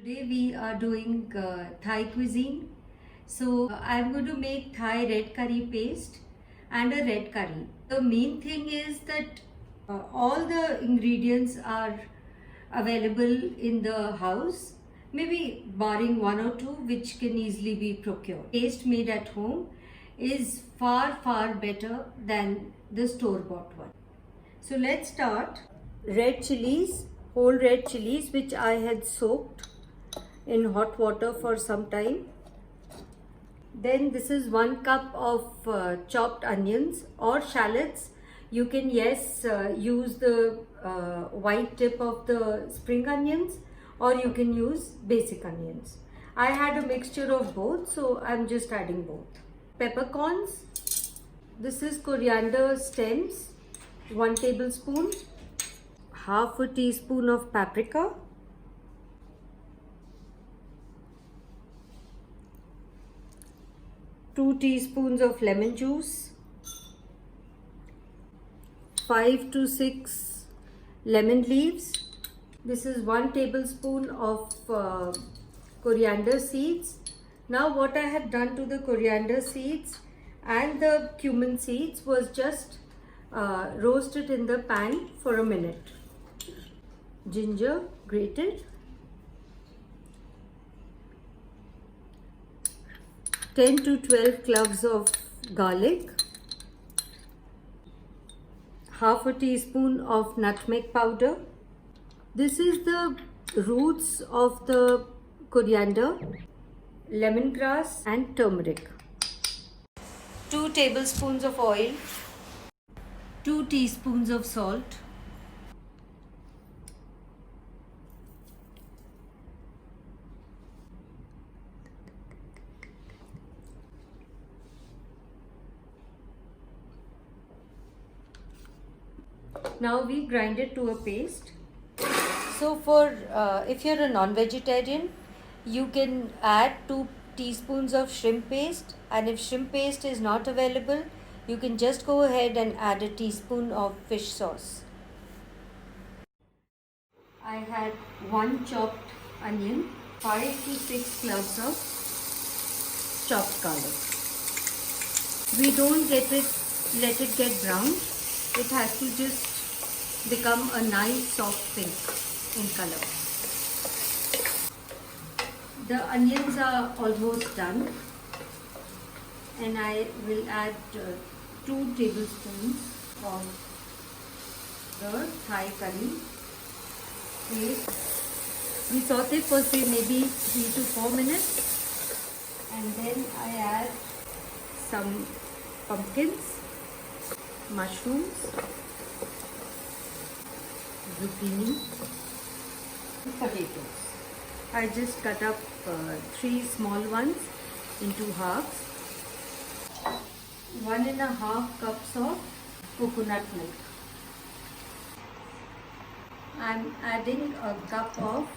Today we are doing Thai cuisine. So I'm going to make Thai red curry paste and a red curry. The main thing is that all the ingredients are available in the house, maybe barring one or two which can easily be procured. Paste made at home is far better than the store-bought one. So let's start. Red chilies, whole red chilies which I had soaked in hot water for some time. Then this is 1 cup of chopped onions or shallots. You can use the white tip of the spring onions, or you can use basic onions. I had a mixture of both, so I'm just adding both. Peppercorns. This is coriander stems, 1 tablespoon. Half a teaspoon of paprika. 2 teaspoons of lemon juice, 5 to 6 lemon leaves. This is 1 tablespoon of coriander seeds. Now what I have done to the coriander seeds and the cumin seeds was just roast it in the pan for a minute. Ginger grated. 10 to 12 cloves of garlic, half a teaspoon of nutmeg powder. This is the roots of the coriander, lemongrass and turmeric. 2 tablespoons of oil, 2 teaspoons of salt, now we grind it to a paste. So for if you're a non-vegetarian, you can add 2 teaspoons of shrimp paste, and if shrimp paste is not available, you can just go ahead and add a teaspoon of fish sauce. I had 1 chopped onion, 5 to 6 cloves of chopped garlic. We don't let it get brown. It has to just become a nice soft pink in color. The onions are almost done, and I will add 2 tablespoons of the Thai curry paste. We saute for say maybe 3 to 4 minutes, and then I add some pumpkins, mushrooms, zucchini, potatoes. I just cut up 3 small ones into halves. 1.5 cups of coconut milk. I'm adding a cup of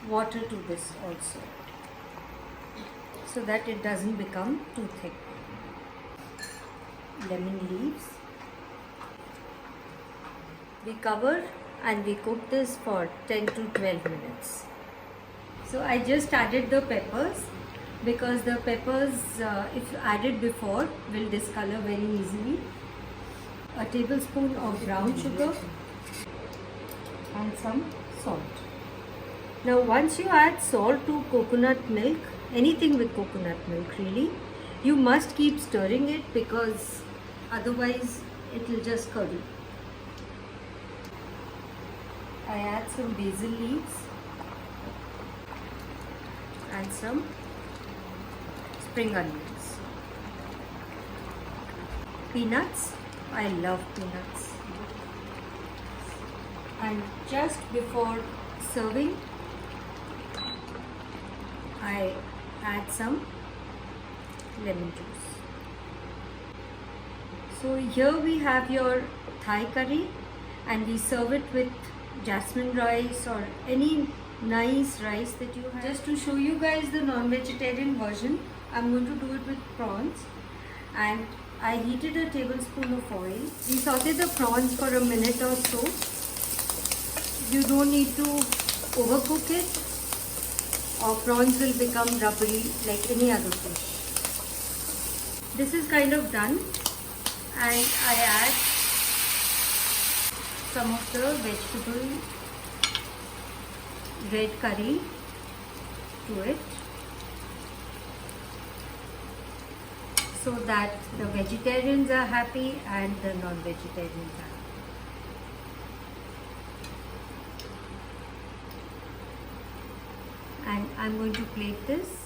water to this also, so that it doesn't become too thick. Lemon leaves. We cover and we cook this for 10 to 12 minutes. So I just added the peppers, because the peppers if added before will discolor very easily. A tablespoon of brown sugar and some salt. Now once you add salt to coconut milk, anything with coconut milk really, you must keep stirring it, because otherwise it will just curdle. I add some basil leaves and some spring onions. Peanuts, I love peanuts. And just before serving, I add some lemon juice. So here we have your Thai curry, and we serve it with jasmine rice or any nice rice that you have. Just to show you guys the non-vegetarian version, I'm going to do it with prawns, and I heated a tablespoon of oil. We saute the prawns for a minute or so. You don't need to overcook it. or prawns will become rubbery like any other fish. This is kind of done, and I add some of the vegetable red curry to it, so that the vegetarians are happy and the non-vegetarians are happy. And I'm going to plate this.